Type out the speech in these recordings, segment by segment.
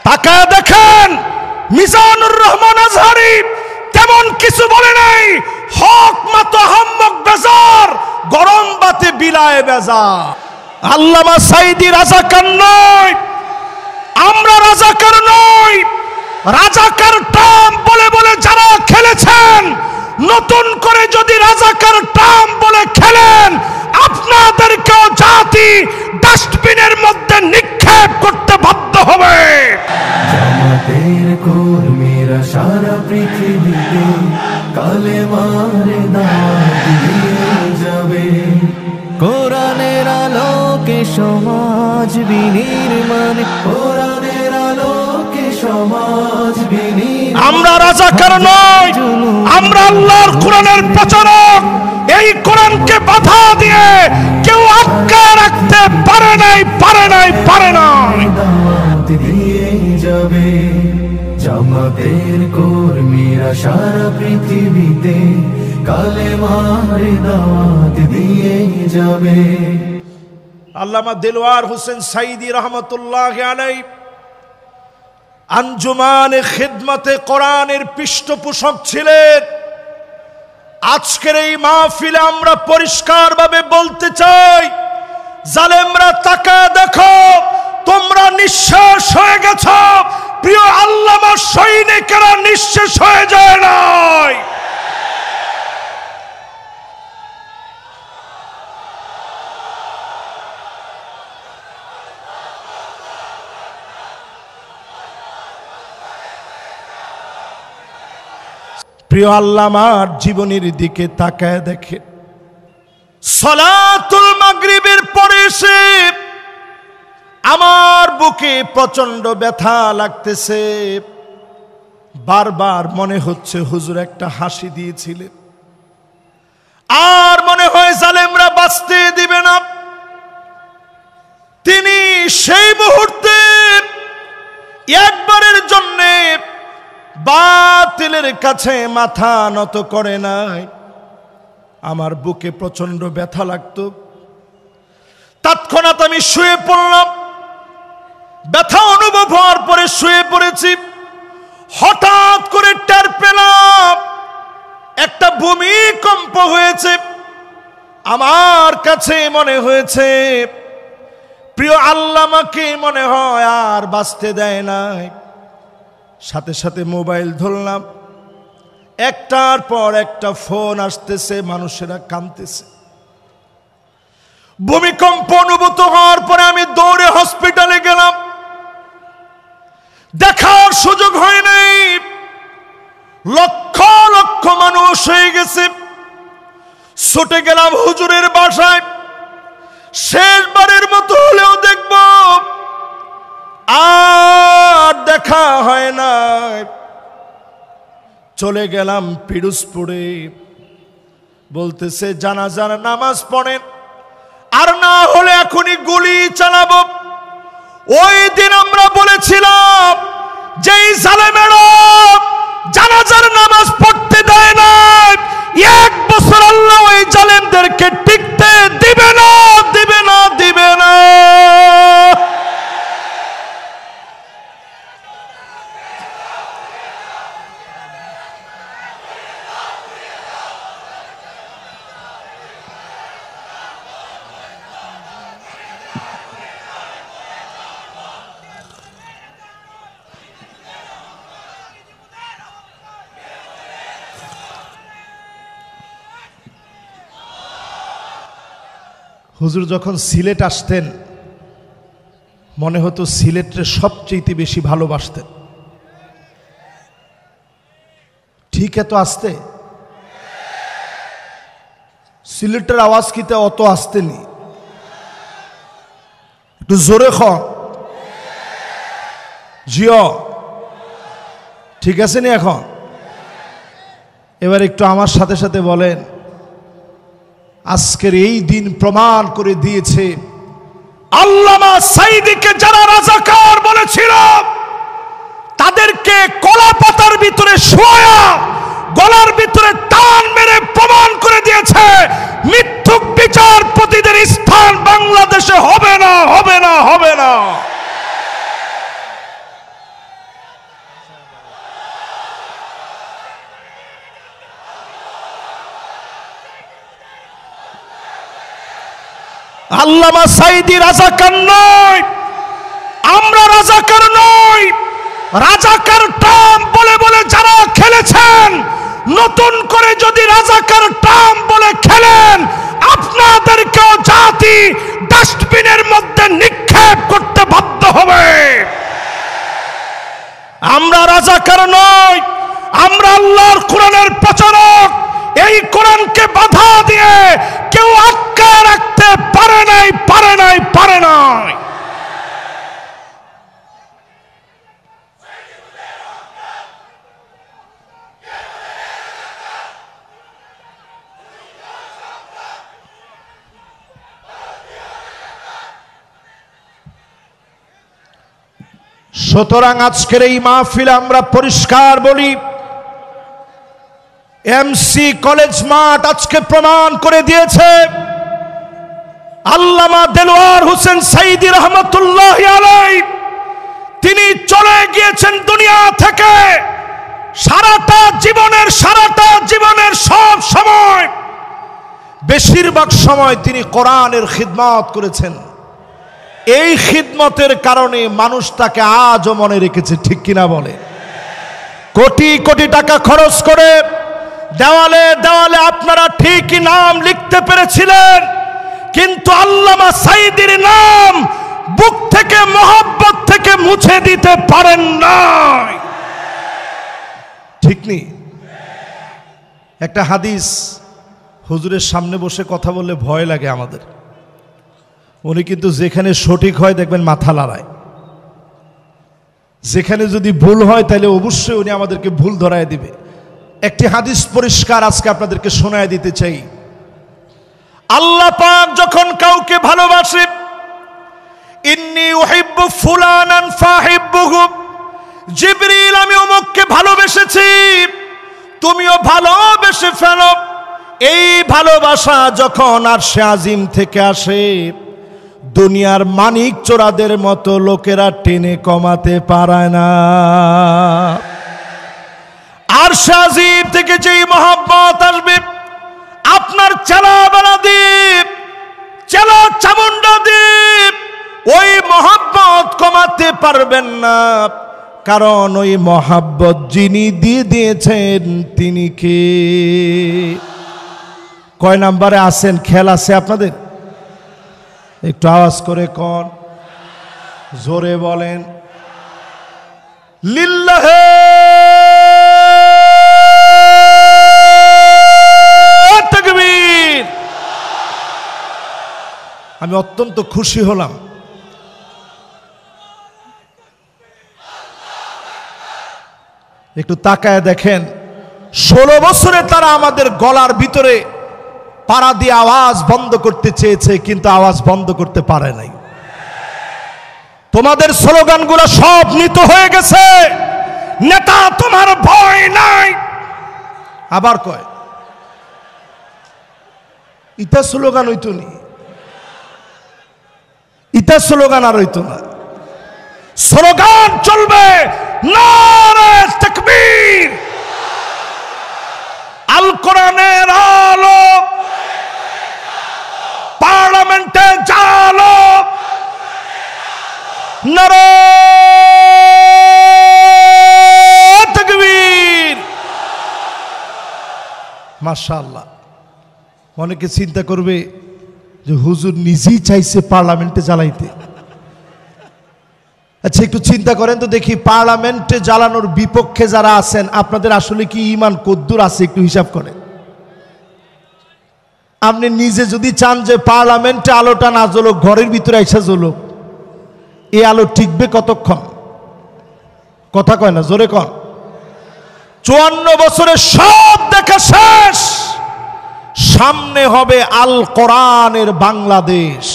তাকায় দেখেন মিজানুর রহমান আজহারি তেমন কিছু বলে নাই। হক মত হাম্মক বেজার, গরম বাতে বিলায় বেজার। আল্লামা সাঈদী রাজাকার নয়, আমরা রাজাকার নই। রাজাকার টার্ম বলে বলে যারা খেলেছেন, নতুন করে যদি রাজাকার টার্ম বলে খেলেন, আপনাদেরকেও জাতি ডাস্টবিনের মধ্যে নিক্ষেপ করতে বাধ্য হবে। জামাতের কর্মীরা সারা পৃথিবীতে কালেমার দাওয়াত দিয়ে যাবে। কোরআনের আলোকে সমাজ বিনির্মাণ, কোরআনের আলোকে সমাজ বিনির্মাণ। আমরা রাজাকার নই, আমরা আল্লাহর কোরআনের প্রচারক। এই কোরআনকে বাধা দিয়ে কেউ আটকে রাখতে পারে নাই, পারে নাই, পারে নাই। দাওয়াত দিয়ে যাবে। জামাতের কর্মীরা সারা পৃথিবীতে কালেমার দাওয়াত দিয়ে যাবে। আল্লামা দেলওয়ার হোসেন সাঈদী রহমতুল্লাহ আলাইহি আঞ্জুমানে খিদমতে কোরআনের পৃষ্ঠপোষক ছিলেন। আজকের এই মাহফিলে আমরা পরিষ্কারভাবে বলতে চাই, জালেমরা তাকায় দেখো, তোমরা নিঃশেষ হয়ে গেছো। প্রিয় আল্লামা সৈনিকেরা নিঃশেষ হয়ে যায় নাই। প্রিয় আল্লামার জীবনের দিকে তাকায় দেখে, সালাতুল মাগরিবের পরে এসে আমার বুকে প্রচন্ড ব্যথা লাগতেছে। বারবার মনে হচ্ছে হুজুর একটা হাসি দিয়েছিলেন, আর মনে হয় জালেমরা বাঁচতে দিবে না। তিনি সেই মুহূর্তে একবারের জন্য বাতিলের কাছে মাথা নত করে নাই। আমার বুকে প্রচন্ড ব্যথা লাগতো, তৎক্ষণাৎ আমি শুয়ে পড়লাম। ব্যথা অনুভব হওয়ার পরে শুয়ে পড়েছি। হঠাৎ করে টের পেলাম একটা ভূমিকম্প হয়েছে। আমার কাছে মনে হয়েছে প্রিয় আল্লামাকে মনে হয় আর বাঁচতে দেয় নাই। সাথে সাথে মোবাইল ধরলাম, একটার পর একটা ফোন আসতেছে, মানুষেরা কাঁদতেছে। ভূমিকম্প অনুভূত হওয়ার পরে আমি দৌড়ে হসপিটালে গেলাম। দেখার সুযোগ হয় নাই, লক্ষ লক্ষ মানুষ হয়ে গেছে। ছুটে গেলাম হুজুরের বাসায়, শেষবারের মতো হলেও দেখব, আর দেখা হয় না। চলে গেলাম পিরোজপুরে। বলতেছে জানাজার নামাজ পড়েন, আর না হলে এখনই গুলি চালাবো। ওই দিন আমরা বলেছিলাম যে জালেমেরা জানাজার নামাজ পড়তে দেয় না, 1 বছর আল্লাহ ওই জালেমদেরকে টিকতে দিবে না, দিবে না, দিবে না। হুজুর যখন সিলেট আসতেন, মনে হতো সিলেটে সবচেয়ে বেশি ভালোবাসতেন। ঠিক এত আসতে সিলেটের আওয়াজ কিতে অত আসতেনি, একটু জোরে খ জিও, ঠিক আছে নি? এখন এবার একটু আমার সাথে সাথে বলেন, আজকের এই দিন প্রমাণ করে দিয়েছে আল্লামা সাঈদীকে যারা রাজাকার বলেছিল, তাদেরকে কলা পাতার ভিতরে শোয়া গলার ভিতরে টান মেরে প্রমাণ করে দিয়েছে মিথ্যুক বিচারপতিদের স্থান বাংলাদেশে হবে না, হবে না, হবে না। আল্লামা সাঈদী রাজাকার নয়, আমরা রাজাকার নই। রাজাকার টার্ম বলে বলে যারা খেলেছেন, নতুন করে যদি রাজাকার টার্ম বলে খেলেন, আপনাদেরকেও জাতি ডাস্টবিনের মধ্যে নিক্ষেপ করতে বাধ্য হবে। আমরা রাজাকার নই, আমরা আল্লাহর কোরআনের প্রচারক। এই কোরআনকে বাধা দিয়ে কেউ আটকায় রাখতে পারে নাই, পারে নাই, পারে নাই। সুতরাং আজকের এই মাহফিল আমরা পরিষ্কার বলি, এমসি কলেজ মাঠ আজকে প্রমাণ করে দিয়েছে আল্লামা দেলোয়ার হোসেন সাঈদী রহমতুল্লাহি আলাইহি তিনি চলে গিয়েছেন দুনিয়া থেকে। সারাটা জীবনের সব সময়, বেশিরভাগ সময় তিনি কোরআনের খিদমত করেছেন। এই খিদমতের কারণে মানুষ তাকে আজও মনে রেখেছে, ঠিক কিনা বলে? কোটি কোটি টাকা খরচ করে দেওয়ালে দেওয়ালে আপনারা ঠিকই নাম লিখতে পেরেছিলেন, কিন্তু আল্লামা সাঈদীর নাম বুক থেকে, মহব্বত থেকে মুছে দিতে পারেন নাই, ঠিক নেই? একটা হাদিস, হুজুরের সামনে বসে কথা বললে ভয় লাগে আমাদের। উনি কিন্তু যেখানে সঠিক হয় দেখবেন মাথা লড়ায়, যেখানে যদি ভুল হয় তাহলে অবশ্যই উনি আমাদেরকে ভুল ধরায় দিবে। একটি হাদিস পরিষ্কার আজকে আপনাদেরকে শোনায় দিতে চাই। আল্লাহ পাক যখন কাউকে ভালোবাসে, ইন্নী উহিব্বু ফুলানান ফাহিব্বুহু, জিবরিল আমি অমুককে ভালোবেসেছি, তুমিও ভালোবেসে ফেলো। এই ভালোবাসা যখন আরশে আজিম থেকে আসে, দুনিয়ার মানিক চোরাদের মতো লোকেরা টেনে কমাতে পারে না। আরশে আজিম থেকে যেই মহব্বত আসবে, আপনার চেলা বেলা দ্বীপ, চেলা চামুন্ডা দ্বীপ, ওই মহব্বত কমাতে পারবেন না। কারণ ওই মহব্বত যিনি দিয়ে দিয়েছেন তিনি কে? কয় নাম্বারে আছেন? খেয়াল আছে আপনাদের? একটু আওয়াজ করে কোন, জোরে বলেন লিল্লাহে তাকবীর। আমি অত্যন্ত খুশি হলাম। একটু তাকায় দেখেন, 16 বছরে তারা আমাদের গলার ভিতরে পাড়া দিয়ে আওয়াজ বন্ধ করতে চেয়েছে, কিন্তু আওয়াজ বন্ধ করতে পারে নাই। তোমাদের স্লোগানগুলো সব নিত হয়ে গেছে। নেতা তোমার ভয় নাই, আবার কয় ইটা স্লোগান হইতো নি, ইটা স্লোগান আর হইতো না। স্লোগান চলবে নারে তাকবীর, আল কোরআনের আলো, পার্লামেন্টে জালো, নারে তাকবীর। মাশাআল্লাহ। অনেকে চিন্তা করবে যে হুজুর নিজেই চাইছে পার্লামেন্টে জ্বালাইতে। আচ্ছা একটু চিন্তা করেন তো দেখি, পার্লামেন্টে জ্বালানোর বিপক্ষে যারা আছেন আপনাদের আসলে কি ঈমান কদ্দুর আছে? একটু হিসাব করেন। আপনি নিজে যদি চান যে পার্লামেন্টে আলোটা না জ্বলুক, ঘরের ভিতরে আইসা জ্বলুক, এই আলো টিকবে কতক্ষণ? কথা কয় না, জোরে কন। 54 বছরে সব দেখা শেষ, সামনে হবে আল কোরআনের বাংলাদেশ।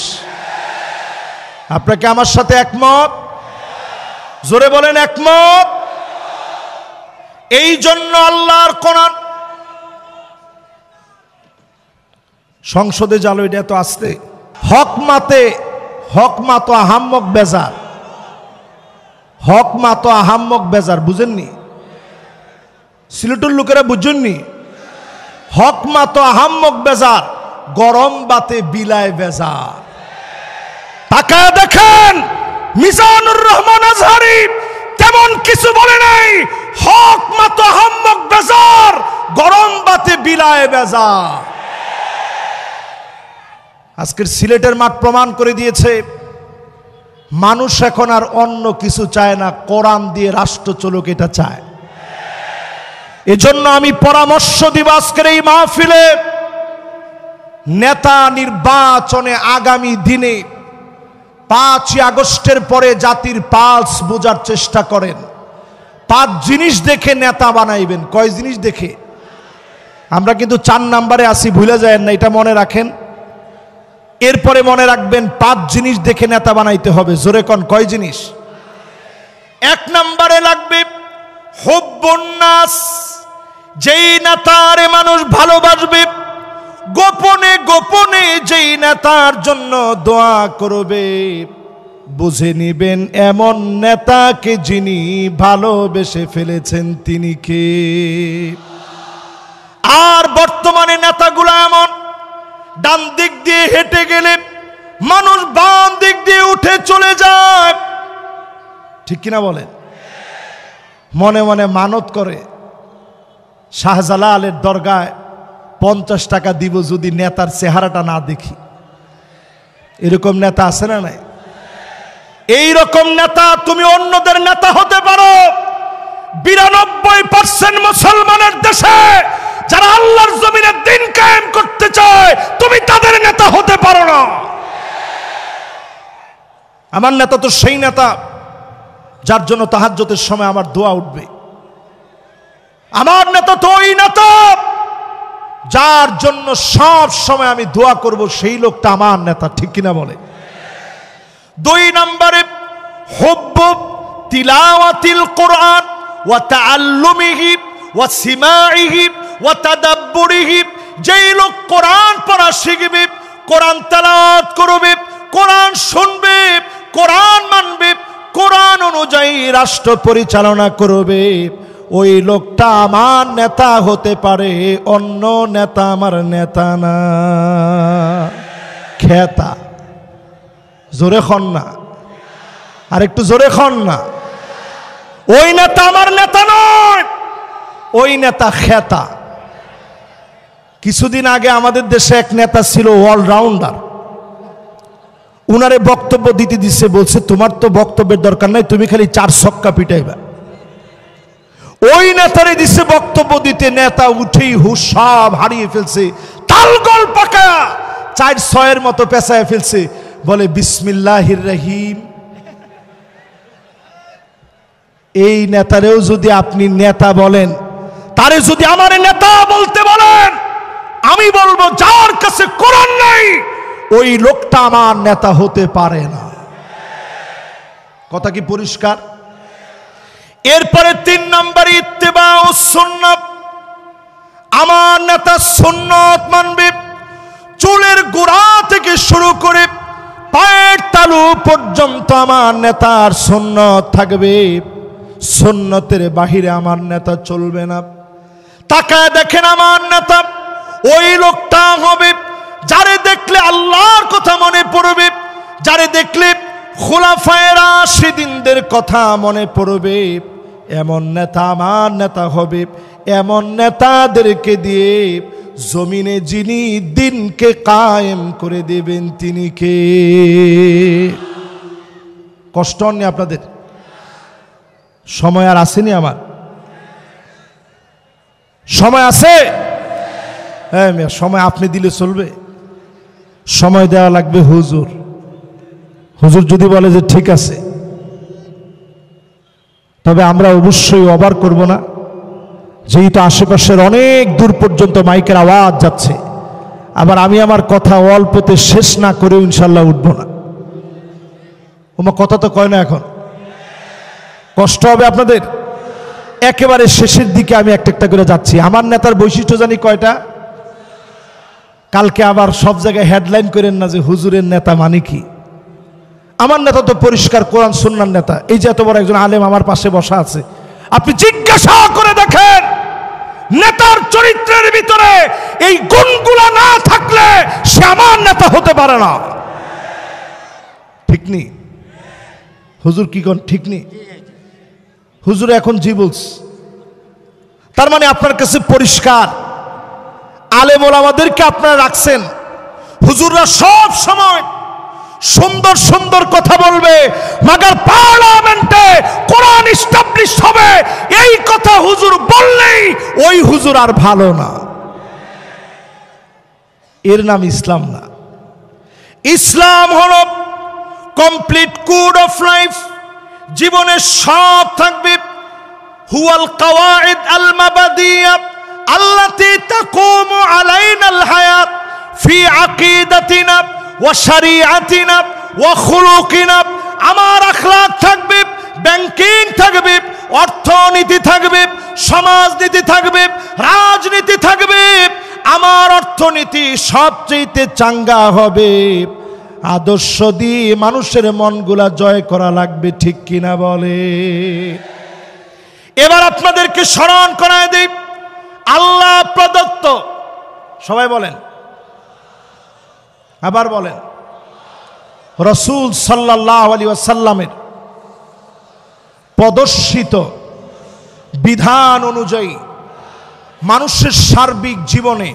আপনাকে আমার সাথে একমত? জোরে বলেন একমত। এই জন্য আল্লাহর কোরআন সংসদে জালো, এটা তো আসতে হক মা তো আহাম্মক বেজার, হক মা তো আহাম্মক বেজার, বুঝেননি? সিলেটের লোকেরা বুঝেননি? হক মা তো আহাম্মক বেজার, গরম বাতে বিলায় বেজার। তাকায় দেখেন মিজানুর রহমান আজহারী তেমন কিছু বলে নাই, হক মত আহম্মক বেজার, গরম বাতে বিলায় বেজার। আজকের সিলেটের মাঠ প্রমাণ করে দিয়েছে মানুষ এখন আর অন্য কিছু চায় না, কোরআন দিয়ে রাষ্ট্র চলুক এটা চায়। এজন্য আমি পরামর্শ দিব আজকের এই মাহফিলে, নেতা নির্বাচনে আগামী দিনে 5ই আগস্টের পরে জাতির পালস বোঝার চেষ্টা করেন। 5 জিনিস দেখে নেতা বানাইবেন। কয় জিনিস দেখে? আমরা কিন্তু 4 নম্বরে আসি, ভুলে যায় না, এটা মনে রাখেন। এরপরে মনে রাখবেন 5 জিনিস দেখে নেতা বানাইতে হবে। জোরে কোন কয় জিনিস? 1 নম্বরে লাগবে হুব্বুন নাস, যেই নেতারে মানুষ ভালোবাসবে, গোপনে গোপনে যেই নেতার জন্য দোয়া করবে, বুঝে নিবেন এমন নেতাকে যিনি ভালোবেসে ফেলেছেন তিনি কে। আর বর্তমানে নেতাগুলো এমন, ডান দিক দিয়ে হেঁটে গেলে মানুষ বাম দিক দিয়ে উঠে চলে যায়, ঠিক কিনা বলেন? মনে মনে মানত করে শাহজালালের দরগায় 50 টাকা দিব যদি নেতার চেহারাটা না দেখি। এরকম নেতা আছে না নাই? এই রকম নেতা তুমি অন্যদের নেতা হতে পারো। 92% মুসলমানের দেশে যারা আল্লাহর জমিনে দিন কায়েম করতে চায়, তুমি তাদের নেতা হতে পারো না। আমার নেতা তো সেই নেতা যার জন্য তাহাজ্জুদের সময় আমার দোয়া উঠবে। আমার নেতা তো ওই নেতা যার জন্য সব সময় আমি দোয়া করব, সেই লোকটা আমার নেতা, ঠিক কিনা বলে? 2 নম্বরে হুব্বু তিলাওয়াতিল কোরআন ওয়া তাআল্লুমিহি ওয়া সিমাইহি ওয়া তাদাব্বুরিহি, যেই লোক কোরআন পড়া শিখবে, কোরআন তেলাওয়াত করবে, কোরআন শুনবে, কোরআন মানবে, কোরআন অনুযায়ী রাষ্ট্র পরিচালনা করবে, ওই লোকটা আমার নেতা হতে পারে, অন্য নেতা আমার নেতা না। খেতা, জোরে খন না, আর একটু জোরে খন না। ওই নেতা আমার নেতা নয়, ওই নেতা খেতা। কিছুদিন আগে আমাদের দেশে এক নেতা ছিল অলরাউন্ডার, উনারে বক্তব্য দিতে দিচ্ছে, বলছে তোমার তো বক্তব্যের দরকার নাই, তুমি খালি 4 ছক্কা পিটাইবা। ওই নেতারে দিচ্ছে বক্তব্য দিতে, নেতা উঠেই হুশ সব হারিয়ে ফেলছে, তালগোল পাকা 4-6 মতো পেঁচায় ফেলছে, বলে বিসমিল্লাহির রহিম। এই নেতারেও যদি আপনি নেতা বলেন, তারে যদি আমার নেতা বলতে বলেন, আমি বলবো যার কাছে কোরআন নাই ওই লোকটা আমার নেতা হতে পারে না। কথা কি পরিষ্কার? এরপরে 3 নম্বরে ইত্তেবাউস সুন্নাত, আমার নেতা সুন্নাত মানবে, চুলের গোড়া থেকে শুরু করে পায়ের তালু পর্যন্ত আমার নেতার সুন্নাত থাকবে, সুন্নতের বাহিরে আমার নেতা চলবে না। তাকায় দেখেন আমার নেতা ওই লোকটা হবে যারে দেখলে আল্লাহর কথা মনে পড়বে, যারে দেখলে খুলাফায়ে রাশিদিনদের কথা মনে পড়বে, এমন নেতা আমার নেতা হবে। এমন নেতাদেরকে দিয়ে জমিনে যিনি দিনকে কায়েম করে দেবেন তিনি কে? কষ্ট হয়নি আপনাদের? সময় আর আসেনি? আমার সময় আছে? হ্যাঁ, সময় আপনি দিলে চলবে? সময় দেওয়া লাগবে হুজুর। হুজুর যদি বলে যে ঠিক আছে, তবে আমরা অবশ্যই অবাক করব না, যেহেতু আশেপাশের অনেক দূর পর্যন্ত মাইকের আওয়াজ যাচ্ছে। আবার আমি আমার কথা অল্পতে শেষ না করে ইনশাল্লাহ উঠব না। ওমা কথা তো কয় না, এখন কষ্ট হবে আপনাদের। একেবারে শেষের দিকে আমি একটা একটা করে যাচ্ছি। আমার নেতার বৈশিষ্ট্য জানি কয়টা? কালকে আবার সব জায়গায় হেডলাইন করেন না যে হুজুরের নেতা মানে কি। আমার নেতা তো পরিষ্কার কোরআন সুন্নাহর নেতা। এই যে এত বড় একজন আলেম আমার পাশে বসা আছে, আপনি জিজ্ঞাসা করে দেখেন নেতার চরিত্রের ভিতরে এই গুণগুলো না থাকলে সে আমার নেতা হতে পারে না। ঠিক নেই? হুজুর কি কোন ঠিক নেই? হুজুর এখন জি বলছে। তার মানে আপনার কাছে পরিষ্কার, আলেম ওলামাদেরকে আপনারা রাখছেন, হুজুররা সব সময় সুন্দর সুন্দর কথা বলবে, মাগার পার্লামেন্টে কোরআন এস্টাবলিশ হবে এই কথা হুজুর বললেই ওই হুজুর আর ভালো না। এর নাম ইসলাম না। ইসলাম হলো কমপ্লিট কোড অফ লাইফ, জীবনে সব থাকবে। হুয়াল কাওয়াইদ আল মাবাদিয়া আল্লাতী তাকুমু আলাইনাল হায়াত ফি আকিদাতিনা ওয়া শরিআতিনা ওয়া খুলুকিনা। আমার আখলাক থাকবে, ব্যাংকিং থাকবে, অর্থনীতি থাকবে, সমাজনীতি থাকবে, রাজনীতি থাকবে। আমার অর্থনীতি সবচেয়ে চাঙ্গা হবে। আদর্শ দিয়ে মানুষের মনগুলা জয় করা লাগবে, ঠিক কিনা বলে? এবার আপনাদেরকে স্মরণ করায় দেই, আল্লাহ প্রদত্ত, সবাই বলেন, আবার বলেন, রাসূল সাল্লাল্লাহু আলাইহি ওয়াসাল্লামের প্রদর্শিত বিধান অনুযায়ী মানুষের সার্বিক জীবনে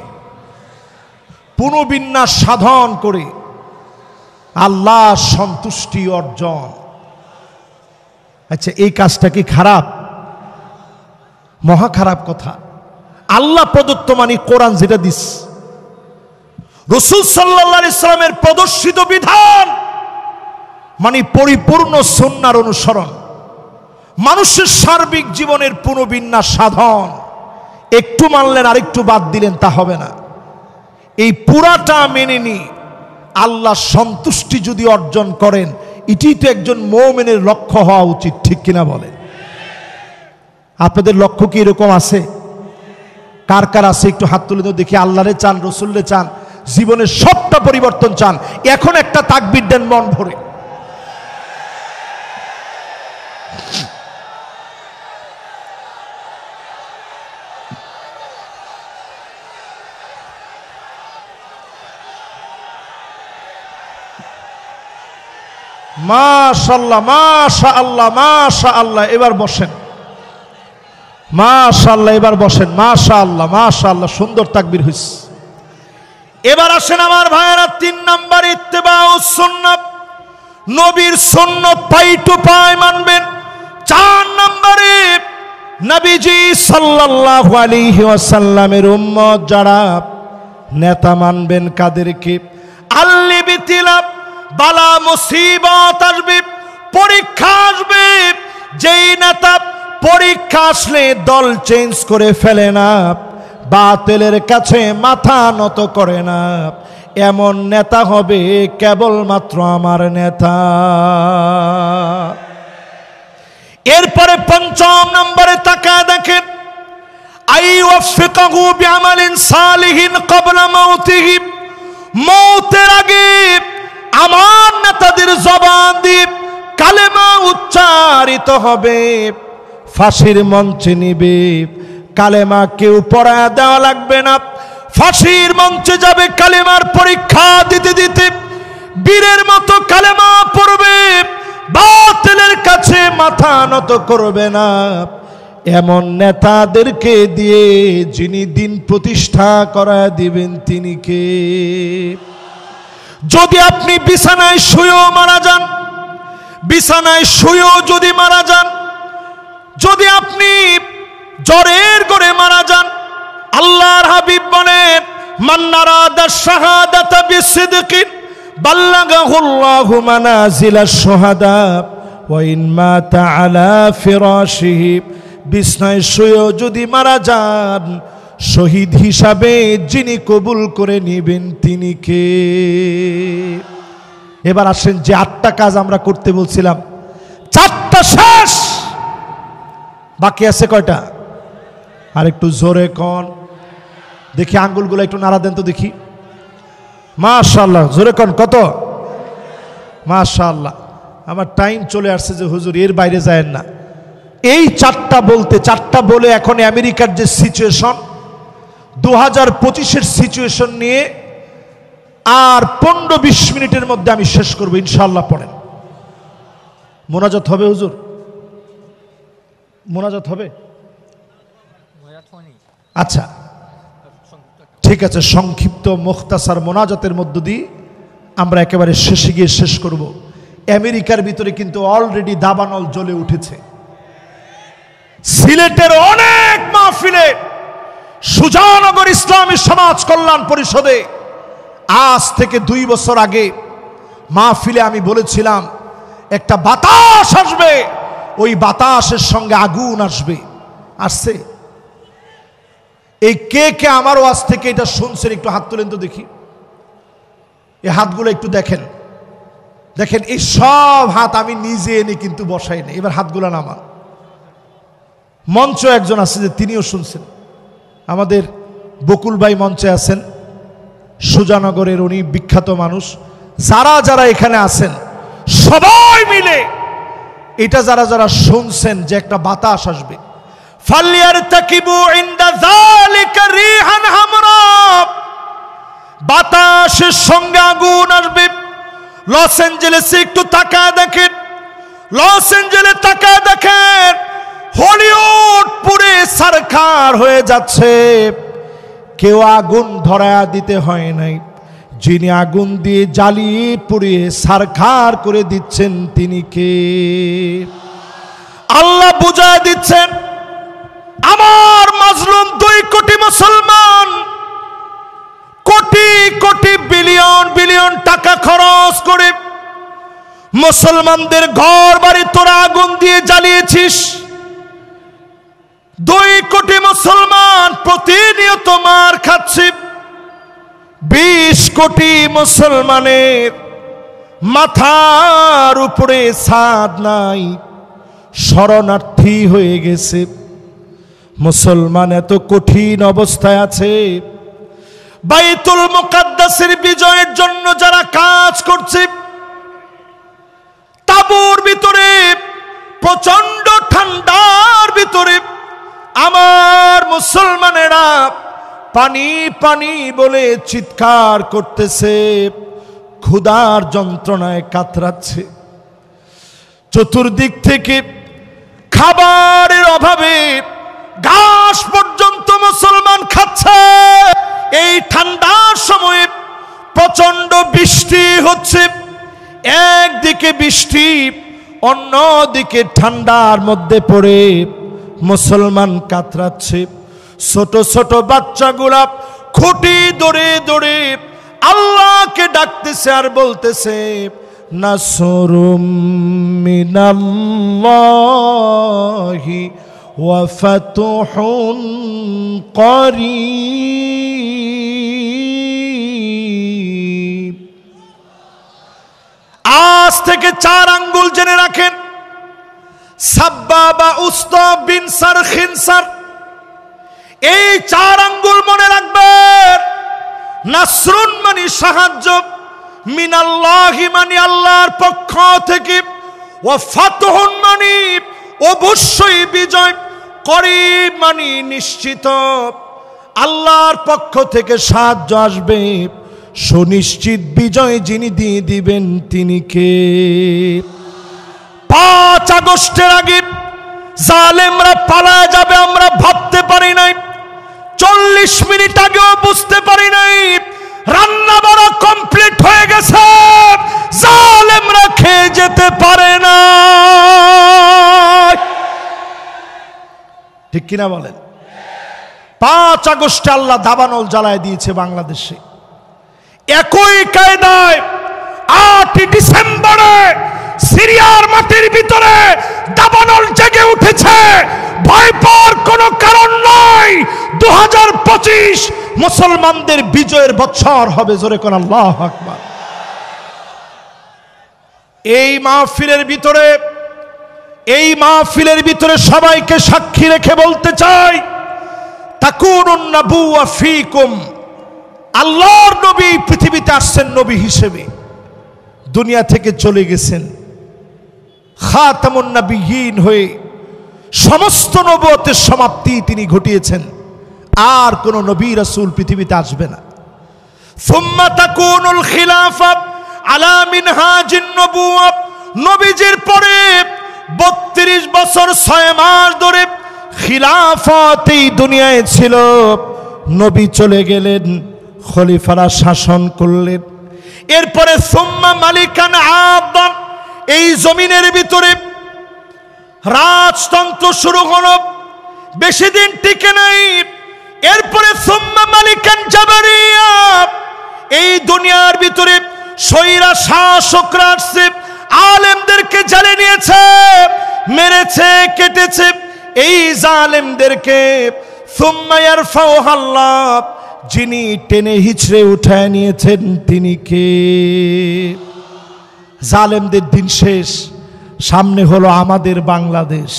পুনর্বিন্যাস সাধন করে আল্লাহর সন্তুষ্টি অর্জন। আচ্ছা, এই কাজটা কি খারাপ? মহা খারাপ কথা। আল্লাহ প্রদত্ত মানে কোরআন যেটা দিস, রাসূল সাল্লাল্লাহু আলাইহি সাল্লামের প্রদর্শিত বিধান মানে পরিপূর্ণ সুন্নাহর অনুসরণ, মানুষের সার্বিক জীবনের পুনর্বিন্যাস সাধন। একটু মানলেন আর একটু বাদ দিলেন তা হবে না। এই পুরাটা মেনে নি আল্লাহর সন্তুষ্টি যদি অর্জন করেন, এটি তো একজন মুমিনের লক্ষ্য হওয়া উচিত, ঠিক কিনা বলেন? আপনাদের লক্ষ্য কি এরকম আছে? কার কার আছে একটু হাত তুলে দাও দেখি। আল্লাহরে চান, রসুলরে চান, জীবনের সবটা পরিবর্তন চান, এখন একটা তাকবীর দেন মন ভরে। মাশাআল্লাহ, মাশাআল্লাহ, মাশাআল্লাহ। এবার বসেন। মাশাআল্লাহ, এবার বসেন। মাশাআল্লাহ, মাশাআল্লাহ, সুন্দর তাকবীর হইছে। এবার আসেন আমার ভাইয়েরা, 3 নাম্বার ইত্তেবাউস সুন্নাহ, নবীর সুন্নাত পাই টু পাই মানবেন। 4 নম্বরে নবীজি সাল্লাল্লাহু আলাইহি ওয়াসাল্লামের উম্মত যারা, নেতা মানবেন কাদেরকে? আল্লিবিতিলা, বালা মুসিবত আসবে, পরীক্ষা আসবে। যেই নেতা পরীক্ষা আসলে দল চেঞ্জ করে ফেলে না, বাতিলের কাছে মাথা নত করে না, এমন নেতা হবে কেবলমাত্র আমার নেতা। এরপরে 5 নম্বরে তাকায় দেখেন, আইওয়াফিকাহু বিআমালিন সালিহিন ক্বাবলা মাউতিহি, মওতের আগে আমার নেতাদের জবান দিয়ে কালেমা উচ্চারিত হবে, ফাঁসির মঞ্চে নিবে। কালেমা কেউ পড়ায় দেওয়া লাগবে না, ফাঁসির মঞ্চে যাবে, কালেমার পরীক্ষা দিতে দিতে বীরের মতো কালেমা পড়বে, বাতিলের কাছে মাথা নত করবে না। এমন নেতাদেরকে দিয়ে যিনি দিন প্রতিষ্ঠা করায় দিবেন তিনি কে? যদি আপনি বিছানায় শুয়েও মারা যান, বিছানায় শুয়েও যদি মারা যান, যদি আপনি জ্বরের করে মারা যান, আল্লাহর হাবিব বলেন, মান নারাদা শাহাদাতা বিসিদকিন বাল্লাগাহুল্লাহু মানাজিলাশ শুহাদা ওয়া ইন মাতা আলা ফিরাশিহি, বিছানায় শুয়েও যদি মারা যান, শহীদ হিসাবে যিনি কবুল করে নেবেন তিনি কে? এবার আসেন, যে 8টা কাজ আমরা করতে বলছিলাম, 4টা শেষ, বাকি আছে কয়টা? আর একটু জোরে কোন দেখি, আঙ্গুলগুলো একটু নাড়া দেন তো দেখি। মাশাআল্লাহ, জোরে কোন কত? মাশাআল্লাহ। আমার টাইম চলে আসছে যে হুজুর এর বাইরে যায়েন না। এই 4টা বলতে, 4টা বলে এখন আমেরিকার যে সিচুয়েশন, 2025-এর সিচুয়েশন নিয়ে আর 15-20 মিনিটের মধ্যে আমি শেষ করবো ইনশাআল্লাহ। পড়েন। মোনাজাত হবে হুজুর? মোনাজাত হবে? আচ্ছা ঠিক আছে, সংক্ষিপ্ত মুখতাসার মোনাজাতের মধ্য দিয়ে আমরা একেবারে শেষে গিয়ে শেষ করব। আমেরিকার ভিতরে কিন্তু অলরেডি দাবানল জ্বলে উঠেছে। সিলেটের অনেক মাহফিলে সুজানগর ইসলামী সমাজ কল্যাণ পরিষদে আজ থেকে 2 বছর আগে মাহফিলে আমি বলেছিলাম একটা বাতাস আসবে, ওই বাতাসের সঙ্গে আগুন আসবে। আসছে? এই কে কে আমার ওয়াজ থেকে এটা শুনছেন একটু হাত তোলেন তো দেখি। এই হাতগুলো একটু দেখেন, দেখেন এই সব হাত আমি নিজে এনে কিন্তু বসাই না। এবার হাতগুলো নামান। মঞ্চ একজন আছে যে তিনিও শুনছেন, আমাদের বকুল ভাই মঞ্চে আছেন, সুজানগরের উনি বিখ্যাত মানুষ। যারা যারা এখানে আছেন সবাই মিলে এটা যারা যারা শুনছেন যে একটা বাতাস আসবে, ফালিয়ারতাকিবু ইনদা যালিকা রিহান হামরা, বাতাসের সঙ্গে আগুন আসবে। লস অ্যাঞ্জেলেসে একটু তাকায় দেখেন, লস অ্যাঞ্জেলেস তাকায় দেখেন, হলিউড পুরে সরকার হয়ে যাচ্ছে। কেউ আগুন ধরায়া দিতে হয় নাই, যিনি আগুন দিয়ে জ্বালিয়ে পুড়িয়ে সরকার করে দিচ্ছেন তিনি কে? আল্লাহ বুঝায় দিচ্ছেন আমার মাজলুম 2 কোটি মুসলমান কোটি কোটি বিলিয়ন বিলিয়ন টাকা খরচ করে মুসলমানদের ঘর বাড়ি তোরা আগুন দিয়ে জ্বালিয়েছিস। 2 কোটি মুসলমান প্রতিনিয়ত মার খাচ্ছে। 20 কোটি মুসলমানের মাথার উপরে ছাদ নাই, শরণার্থী হয়ে গেছে। মুসলমান এত কঠিন অবস্থায় আছে। বাইতুল মুকাদ্দাসের বিজয়ের জন্য যারা কাজ করছে, তাঁবুর ভিতরে প্রচন্ড ঠান্ডার ভিতরে আমার মুসলমানেরা পানি পানি বলে চিৎকার করতেছে, ক্ষুধার যন্ত্রণায় কাতরাচ্ছে। চতুর্দিক থেকে খাবারের অভাবে ঘাস পর্যন্ত মুসলমান খাচ্ছে। এই ঠান্ডার সময়ে প্রচন্ড বৃষ্টি হচ্ছে, একদিকে বৃষ্টি অন্যদিকে ঠান্ডার মধ্যে পড়ে মুসলমান কাতরাচ্ছে। ছোট ছোট বাচ্চাগুলা খুঁটি দৌড়ে দৌড়ে আল্লাহকে ডাকতেছে আর বলতেছে নাসরুম মিনাল্লাহি ওয়া ফাতুহুন করিব। আজ থেকে 4 আঙ্গুল জেনে রাখেন, সাব্বাবা উস্তা বিনসার খিনসার, এই 4 আঙ্গুল মনে রাখবেন। নাসরুন মানে সাহায্য, মিনাল্লাহি মানে আল্লাহর পক্ষ থেকে, ওয়া ফাতহুন মানে অবশ্যই বিজয়, করিব মানে নিশ্চিত আল্লাহর পক্ষ থেকে সাহায্য আসবে। সুনিশ্চিত বিজয় যিনি দিয়ে দিবেন তিনি কে? 5 আগস্টের আগে জালেমরা পালায় যাবে আমরা ভাবতে পারি নাই। 40 মিনিট আগেও বুঝতে পারি নাই। রান্না বাড়া কমপ্লিট হয়ে গেছে, জালেমরা খেয়ে যেতে পারে না। ঠিক কিনা বলেন? 5 আগস্টে আল্লাহ দাবানল জ্বালায় দিয়েছে বাংলাদেশে। একই কায়দায় 8 ডিসেম্বরে সিরিয়ার মাটির ভিতরে দাবানল জেগে উঠেছে। ভয় পাওয়ার কোনো কারণ নাই। 2025 মুসলমানদের বিজয়ের বছর হবে। জোরে কোন আল্লাহু আকবার। এই মাহফিলের ভিতরে সবাইকে সাক্ষী রেখে বলতে চাই, তাকুনুন নাবুওয়া ফীকুম, আল্লাহর নবী পৃথিবীতে আসছেন নবী হিসেবে, দুনিয়া থেকে চলে গেছেন খাতামুন নবিয়্যিন হয়ে। সমস্ত নবুয়তের সমাপ্তি তিনি ঘটিয়েছেন। আর কোন নবী রাসূল পৃথিবীতে আসবে না। সুম্মা তাকুনুল খিলাফা আলা মিনহাজিন নবুওয়া নবীজির পরে 32 বছর 6 মাস ধরে খিলাফত এই দুনিয়ায় ছিল। নবী চলে গেলেন, খলিফারা শাসন করলেন। এরপরে সুম্মা মালিকান আদান, এই জমিনের ভিতরে রাজতন্ত্র শুরু হলো, বেশি দিন টিকে নাই। এরপরে সুম্মা মালিকান জাবারিয়া, এই দুনিয়ার ভিতরে স্বৈরা শাসকরা আসছে, আলেমদেরকে জ্বালে নিয়েছে, মেরেছে, কেটেছে এই জালেমদেরকে। সুম্মা ইয়ারফাউহাল্লাহ, যিনি টেনে হিচড়ে উঠায় নিয়েছেন তিনি কে? জালেমদের দিন শেষ, সামনে হলো আমাদের বাংলাদেশ।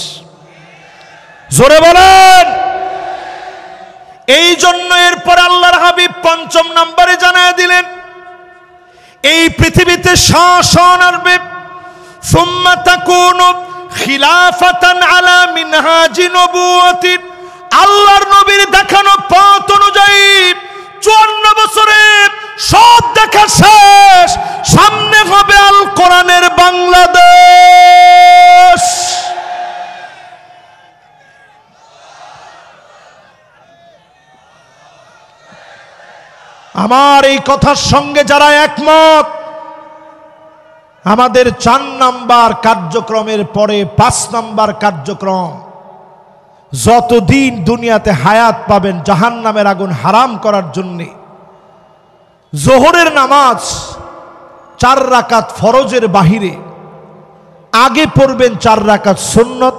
জোরে বলেন। এই জন্য এরপর আল্লাহর হাবিব 5 নম্বরে জানায় দিলেন, এই পৃথিবীতে শাসন আসবে। সুম্মা তাকুনু খিলাফাতান আলা মিনহাজি নবুওয়াতি, আল্লাহর নবীর দেখানো পথ অনুযায়ী 54 বছরে সব দেখা শেষ, সামনে হবে আল কোরআনের বাংলাদেশ। আমার এই কথার সঙ্গে যারা একমত, আমাদের 4 নাম্বার কার্যক্রমের পরে 5 নাম্বার কার্যক্রম, যতদিন দুনিয়াতে হায়াত পাবেন জাহান্নামের আগুন হারাম করার জন্য জোহরের নামাজ 4 রাকাত ফরজের বাহিরে আগে পড়বেন 4 রাকাত সুন্নত,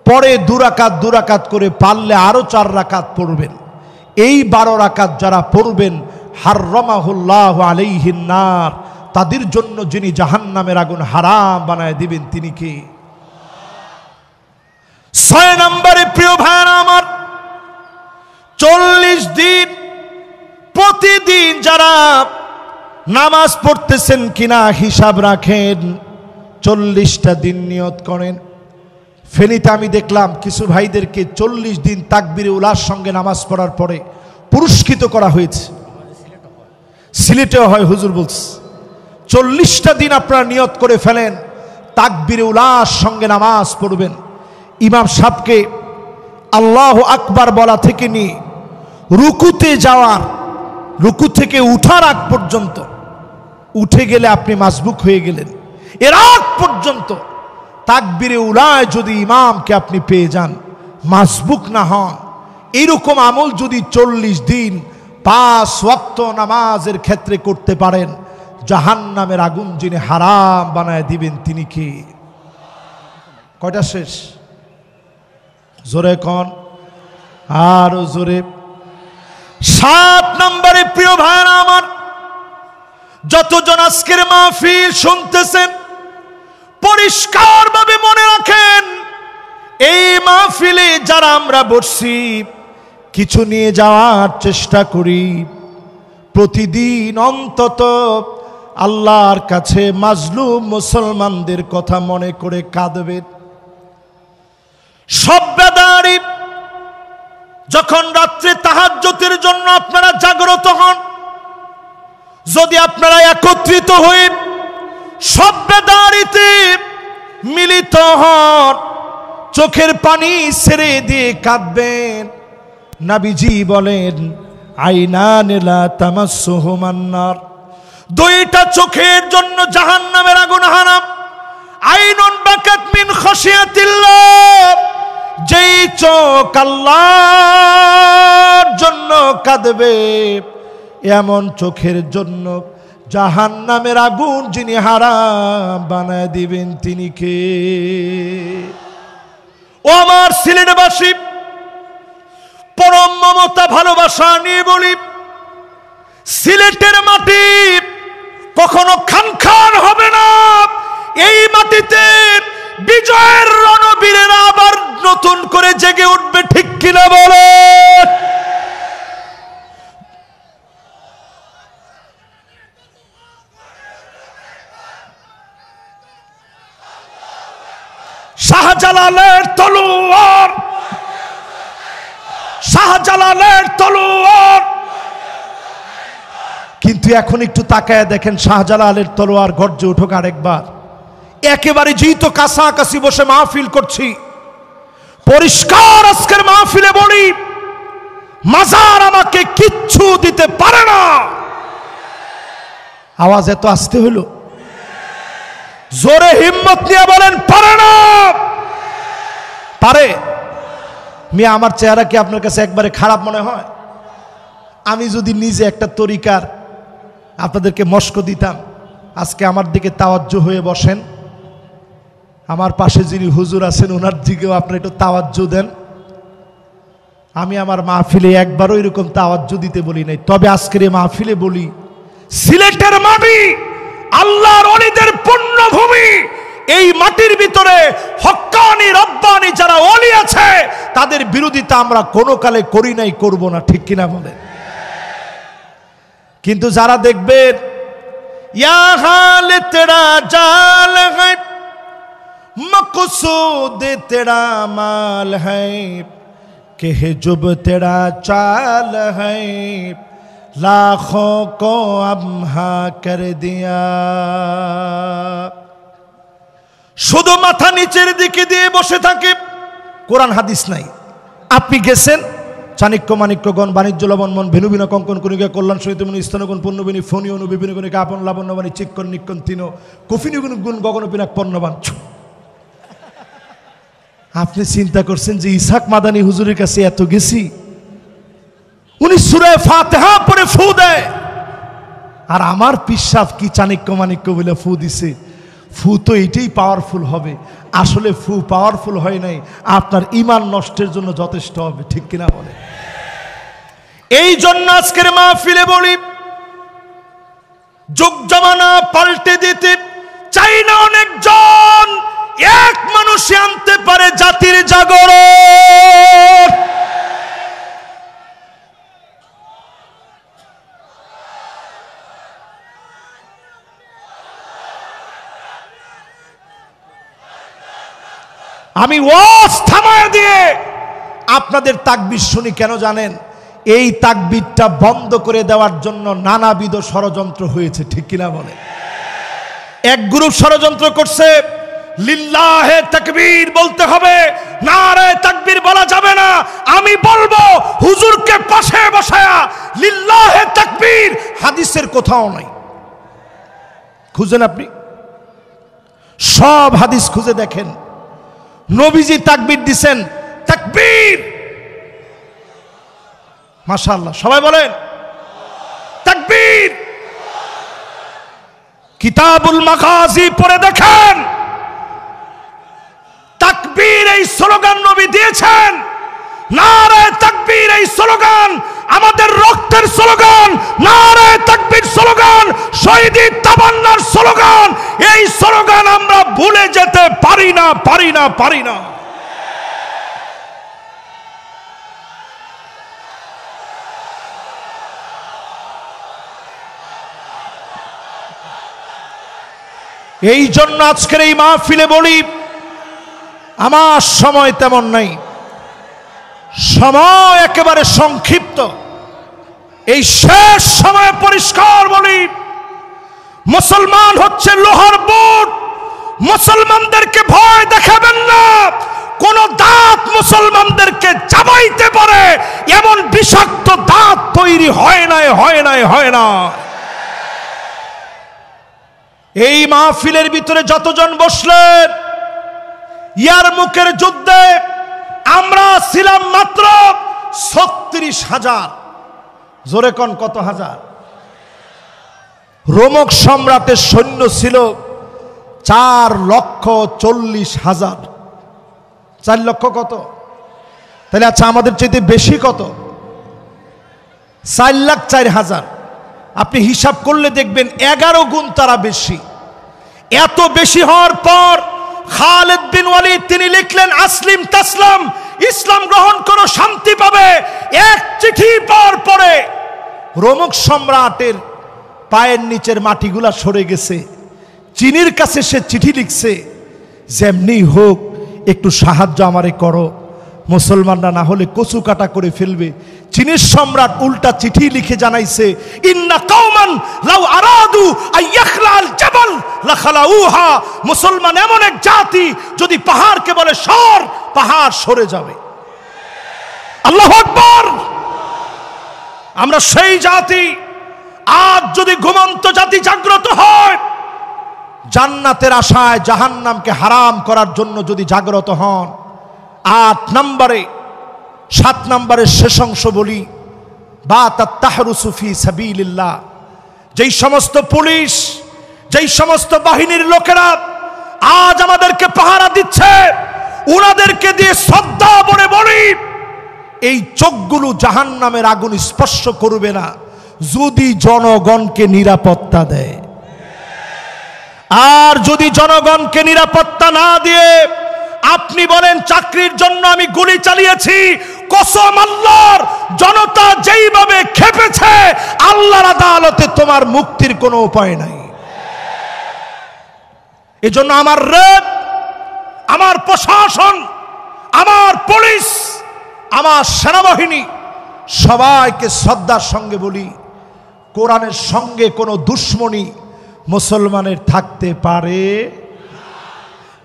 পরে 2 রাকাত করে পারলে আরো 4 রাকাত পড়বেন। এই 12 রাকাত যারা পড়বেন, হাররামাহুল্লাহু আলাইহিন নার, তাদের জন্য যিনি জাহান্নামের আগুন হারাম বানায় দিবেন তিনি কে? 6 নম্বরে প্রিয় ভাইরা আমার, 40 দিন প্রতিদিন যারা নামাজ পড়তেছেন কিনা হিসাব রাখেন। 40টা দিন নিয়ত করেন। ফেনীতে আমি দেখলাম কিছু ভাইদেরকে 40 দিন তাকবীরে উলার সঙ্গে নামাজ পড়ার পরে পুরস্কৃত করা হয়েছে। সিলেটেও হয়, হুজুর বলছে 40টা দিন আপনারা নিয়ত করে ফেলেন, তাকবীরে উলার সঙ্গে নামাজ পড়বেন। ইমাম সাহেবকে আল্লাহু আকবার বলা থেকে নিয়ে রুকুতে যাওয়ার, রুকু থেকে উঠার আগ পর্যন্ত, উঠে গেলে আপনি মাসবুক হয়ে গেলেন, এর আগ পর্যন্ত তাকবীরে উলায় যদি ইমামকে আপনি পেয়ে যান, মাসবুক না হন, এইরকম আমল যদি 40 দিন 5 ওয়াক্ত নামাজের ক্ষেত্রে করতে পারেন, জাহান্নামের আগুন যিনি হারাম বানায় দিবেন তিনি কে? কয়টা শেষ? জোরে কোন, আরো জোরে। 7 নম্বরে প্রিয় ভাইরা আমার, যতজন আজকের মাহফিল শুনতেছেন পরিষ্কার ভাবে মনে রাখেন, এই মাহফিলে যারা আমরা বসছি কিছু নিয়ে যাওয়ার চেষ্টা করি। প্রতিদিন অন্তত আল্লাহর কাছে মাজলুম মুসলমানদের কথা মনে করে কাঁদবেন। সব বেদারি যখন রাত্রে তাহাজ্জুদের জন্য আপনারা জাগ্রত হন, যদি আপনারা একত্রিত হয়ে সব বেদারিতে মিলিত হন, চোখের পানি ছেড়ে দিয়ে কাঁদবেন। নবীজি বলেন, আইনান লা তামাসসুহুমান নার, 2টা চোখের জন্য জাহান্নামের আগুন হারাম। আইনুন বাকাত মিন খাশিয়াতিল্লাহ, যেই চোখ আল্লাহর জন্য কাঁদবে, এমন চোখের জন্য জাহান্নামের আগুন যিনি হারাম বানায় দিবেন তিনি কে? ও আমার সিলেটবাসী, পরম মমতা ভালোবাসা নিয়ে বলি, সিলেটের মাটি কখনো খানখান হবে না। এই মাটিতে বিজয়ের রণবীরেরা আবার নতুন করে জেগে উঠবে, ঠিক কিনা বলে? শাহজালালের তলোয়ার, শাহজালালের তলোয়ার। কিন্তু এখন একটু তাকায় দেখেন, শাহজালালের তলোয়ার গর্জে উঠুক আরেকবার। একেবারে যেহেতু কাছাকাছি বসে মাহফিল করছি, পরিষ্কার আজকের মাহফিলে বলি, মাজার আমাকে কিচ্ছু দিতে পারে না। আওয়াজ এত আসতে হলো, জোরে হিম্মত নিয়ে বলেন পারে না। পারে? মিয়া আমার চেহারা কি আপনার কাছে একবারে খারাপ মনে হয়? আমি যদি নিজে একটা তরিকার আপনাদেরকে মস্ক দিতাম, আজকে আমার দিকে তাওয়াজ্জু হয়ে বসেন, আমার পাশে যিনি হুজুর আছেন ওনার দিকেও আপনি একটু তাওয়াজ্জু দেন। আমি আমার মাহফিলে একবারও এরকম তাওয়াজ্জু দিতে বলি নাই, তবে আজকের এই মাহফিলে বলি, সিলেটের মাটি আল্লাহর ওলিদের পুণ্যভূমি। এই মাটির ভিতরে হক্কানি রব্বানি যারা ওলি আছে তাদের বিরোধিতা আমরা কোনো কালে করি নাই, করব না, ঠিক কিনা বলেন? কিন্তু যারা দেখবেন ইয়া হাল তেরা জাল है मकसूद तेरा माल है कि जुब तेरा चाल है लाखों को अम्हा कर दिया। শুধু মাথা নিচের দিকে দিয়ে বসে থাকে, কোরআন হাদিস নাই। আপনি গেছেন চাণক্য মাণিক্যগণ বাণিজ্য লবণমন ভেনুবিনা কঙ্কন কণিকা কল্যাণ সহিত মন স্তনগুণ পূর্ণবিনী ফণী অনু বিভিন্ন কণিকা আপন লাবণ্যবাণী চিক্কন নিক্কন তিন কফিনুগুণ গুণ গগন পিনাক পণ্যবান। আপনি চিন্তা করছেন যে ইসহাক মাদানী হুজুরের কাছে এত গেছি, উনি সূরা ফাতিহা পড়ে ফু দেয়, আর আমার পিসাব কি চাণক্য মাণিক্য বলে ফু দিছে। ফু তো এটাই পাওয়ারফুল হবে, আসলে ফু পাওয়ারফুল হয় নাই, আপনার ঈমান নষ্টের জন্য যথেষ্ট হবে, ঠিক কিনা বলে? এই জন্য আজকের মাহফিলে বলি, যুগ জামানা পাল্টে দিতে চাই না অনেকজন, এক মানুষই আনতে পারে জাতির জাগরণ। আমি ওয়াজ থামায় দিয়ে আপনাদের তাকবীর শুনি কেন জানেন? এই তাকবীরটা বন্ধ করে দেওয়ার জন্য নানাবিধ ষড়যন্ত্র হয়েছে, ঠিক কিনা বলে? এক গ্রুপ ষড়যন্ত্র করছে, লিল্লাহে তাকবীর বলতে হবে, নারে তাকবীর বলা যাবে না। আমি বলবো হুজুরকে পাশে বসায়া লিল্লাহে তাকবীর হাদিসের কোথাও নাই। খুঁজেন, আপনি সব হাদিস খুঁজে দেখেন, নবীজি তাকবীর দিছেন, তাকবীর। মাশাআল্লাহ, সবাই বলেন তাকবীর। কিতাবুল মাগাজি পড়ে দেখেন, তাকবীর এই স্লোগান নবী দিয়েছেন। নারে তাকবীর এই স্লোগান আমাদের রক্তের স্লোগান, নারে তাকবীর স্লোগান শহীদি তামান্নার স্লোগান। এই স্লোগান আমরা ভুলে যেতে পারি না, পারি না, পারি না। এই জন্য আজকের এই মাহফিলে বলি, আমার সময় তেমন নাই, সময় একেবারে সংক্ষিপ্ত। এই শেষ সময় পরিষ্কার বলি, মুসলমান হচ্ছে লোহার বুট, মুসলমানদেরকে ভয় দেখাবেন না। কোন দাঁত মুসলমানদেরকে চাবাইতে পারে এমন বিষাক্ত দাঁত তৈরি হয় নাই, হয় নাই, হয় না। এই মাহফিলের ভিতরে যতজন বসলেন, ইয়ারমুকের যুদ্ধে আমরা ছিলাম মাত্র 36,000। জোরে কোন কত হাজার? রোমক সম্রাটের সৈন্য ছিল 4,40,000। 4 লক্ষ কত? তাহলে আচ্ছা আমাদের চাইতে বেশি কত? 4,04,000। আপনি হিসাব করলে দেখবেন 11 গুণ তারা বেশি। এত বেশি হওয়ার পর খালিদ বিন ওয়ালিদ তিনি লিখলেন, আসলিম তাসলাম, ইসলাম গ্রহণ করো, শান্তি পাবে। এক চিঠি পাওয়ার পরে রোমক সম্রাটের পায়ের নিচের মাটিগুলা সরে গেছে। চিনির কাছে সে চিঠি লিখছে, যেমনি হোক একটু সাহায্য আমারে করো। মুসলমানরা না হলে কচু কাটা করে ফেলবে। চীনের সম্রাট উল্টা চিঠি লিখে জানাইছে, ইন্না কওমান লাউ আরাদু আইয়াখলাল জাবাল লাখালাউহা। মুসলমান এমন এক জাতি, যদি পাহাড়কে বলে সর, পাহাড় সরে যাবে। আল্লাহু আকবার। আমরা সেই জাতি। আজ যদি ঘুমন্ত জাতি জাগ্রত হয়, জান্নাতের আশায় জাহান্নামকে হারাম করার জন্য যদি জাগ্রত হন, 8 নম্বরে 7 নম্বরের শেষ অংশ বলি, বা তাহরুসু ফি সাবিলিল্লাহ। যেই সমস্ত পুলিশ, যেই সমস্ত বাহিনীর লোকেরা আজ আমাদেরকে পাহারা দিচ্ছে, ওনাদেরকে দিয়ে শ্রদ্ধা ভরে বলি, এই চোখগুলো জাহান্নামের আগুন স্পর্শ করবে না যদি জনগণকে নিরাপত্তা দেয়। আর যদি জনগণকে নিরাপত্তা না দিয়ে আপনি বলেন চাকরির জন্য আমি গুলি চালিয়েছি, কসম আল্লাহর, জনতা যেইভাবে খেপেছে, আল্লাহর আদালতে তোমার মুক্তির কোনো উপায় নাই। এজন্য আমার রেপ, আমার প্রশাসন, আমার পুলিশ, আমার সেনাবাহিনী সবাইকে শ্রদ্ধার সঙ্গে বলি, কোরআনের সঙ্গে কোনো দুশ্মনী মুসলমানের থাকতে পারে।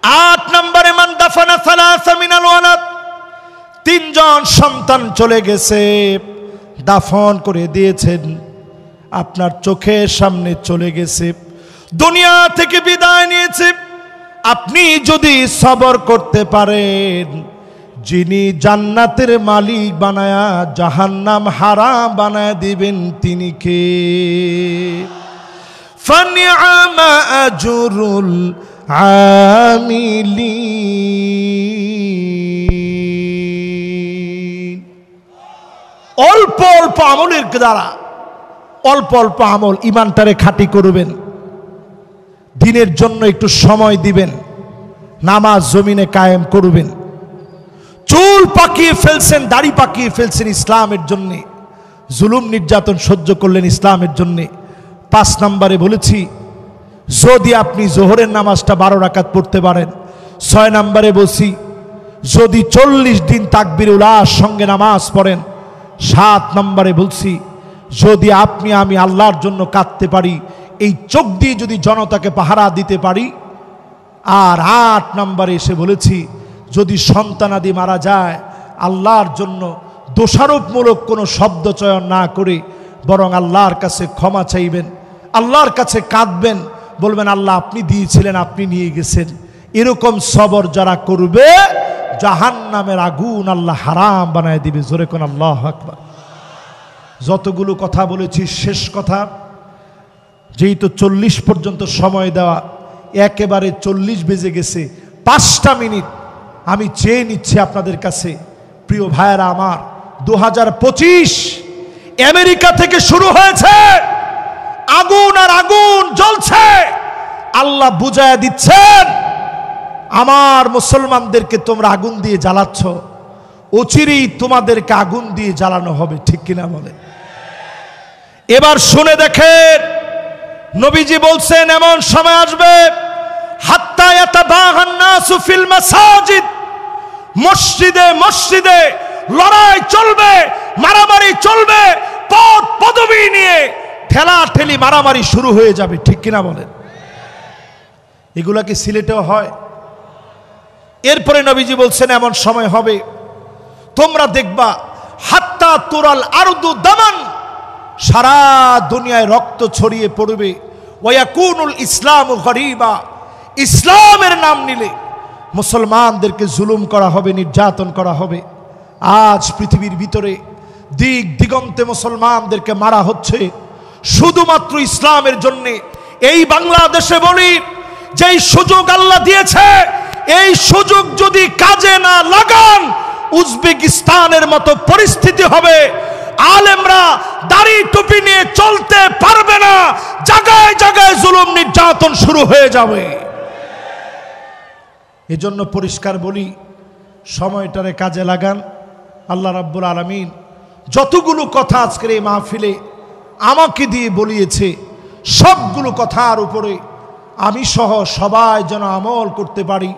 8 নম্বরে মান দাফানা সালাসা মিনাল ওয়ালাদ। 3 জন সন্তান চলে গেছে, দাফন করে দিয়েছেন, আপনার চোখের সামনে চলে গেছে, দুনিয়া থেকে বিদায় নিয়েছে। আপনি যদি সবর করতে পারেন, যিনি জান্নাতের মালিক বানায়া জাহান্নাম হারাম বানায় দিবেন তিনি কে? ফানিআমা আজরুল আমিলিন। অল্প অল্প আমলের দ্বারা, অল্প অল্প আমল, ইমানটারে খাঁটি করবেন, দিনের জন্য একটু সময় দিবেন, নামাজ জমিনে কায়েম করবেন। চুল পাকিয়ে ফেলছেন, দাড়ি পাকিয়ে ফেলছেন ইসলামের জন্য, জুলুম নির্যাতন সহ্য করলেন ইসলামের জন্য। 5 নম্বরে বলেছি, যদি আপনি জোহরের নামাজটা 12 রাকাত পড়তে পারেন। 6 নম্বরে বলছি, যদি 40 দিন তাকবীরুল্লাহর সঙ্গে নামাজ পড়েন। 7 নম্বরে বলছি, যদি আপনি আমি আল্লাহর জন্য কাঁদতে পারি, এই চোখ দিয়ে যদি জনতাকে পাহারা দিতে পারি। আর 8 নম্বরে এসে বলেছি, যদি সন্তানাদি মারা যায়, আল্লাহর জন্য দোষারোপমূলক কোনো শব্দ চয়ন না করে বরং আল্লাহর কাছে ক্ষমা চাইবেন, আল্লাহর কাছে কাঁদবেন, বলবেন আল্লাহ আপনি দিয়েছিলেন, আপনি নিয়ে গেছেন। এরকম সবর যারা করবে, জাহান্নামের আগুন আল্লাহ হারাম বানায় দিবে। জোরে কোন আল্লাহু আকবার। যতগুলো কথা বলেছি, শেষ কথা, যেই তো 40 পর্যন্ত সময় দেওয়া, একেবারে 40 বেজে গেছে, 5টা মিনিট আমি চেয়ে নিচ্ছি আপনাদের কাছে। প্রিয় ভাইয়েরা আমার, 2025 আমেরিকা থেকে শুরু হয়েছে, আগুন আর আগুন জ্বলছে। আল্লাহ বুঝায়া দিচ্ছেন, আমার মুসলমানদেরকে তোমরা আগুন দিয়ে জ্বালাচ্ছ, অচিরেই তোমাদেরকে আগুন দিয়ে জ্বালানো হবে। ঠিক কিনা বলে? এবার শুনে দেখেন, নবীজি বলছেন এমন সময় আসবে, হাত্তা ইয়াতাবাহান নাসু ফিল মাসাজিদ, মসজিদে মসজিদে লড়াই চলবে, মারামারি চলবে, পদ পদবি নিয়ে ঠেলা ঠেলি মারামারি শুরু হয়ে যাবে। ঠিক কিনা বলেন? এগুলা কি সিলেটেও হয়? এরপরে নবীজি বলছেন এমন সময় হবে, তোমরা দেখবা হাত্তা তুরাল আরদু দামান, সারা দুনিয়ায় রক্ত ছড়িয়ে পড়বে। ওয়ায়াকুনুল ইসলামু গরিবা, ইসলামের নাম নিলে মুসলমানদেরকে জুলুম করা হবে, নির্যাতন করা হবে। আজ পৃথিবীর ভিতরে দিক দিগন্তে মুসলমানদেরকে মারা হচ্ছে শুধুমাত্র ইসলামের জন্য। এই বাংলাদেশে বলি, যেই সুযোগ আল্লাহ দিয়েছে, এই সুযোগ যদি কাজে না লাগান, উজবেকিস্তানের মতো পরিস্থিতি হবে। আলেমরা দাড়ি টুপি নিয়ে চলতে পারবে না, জায়গায় জায়গায় জুলুম নির্যাতন শুরু হয়ে যাবে। এজন্য পরিষ্কার বলি, সময়টারে কাজে লাগান। আল্লাহ রাব্বুল আলামিন যতগুলো কথা আজকের এই মাহফিলে আমাকে দিয়ে বলিয়েছে, সবগুলো কথার উপরে আমি সহ সবাই যেন আমল করতে পারি।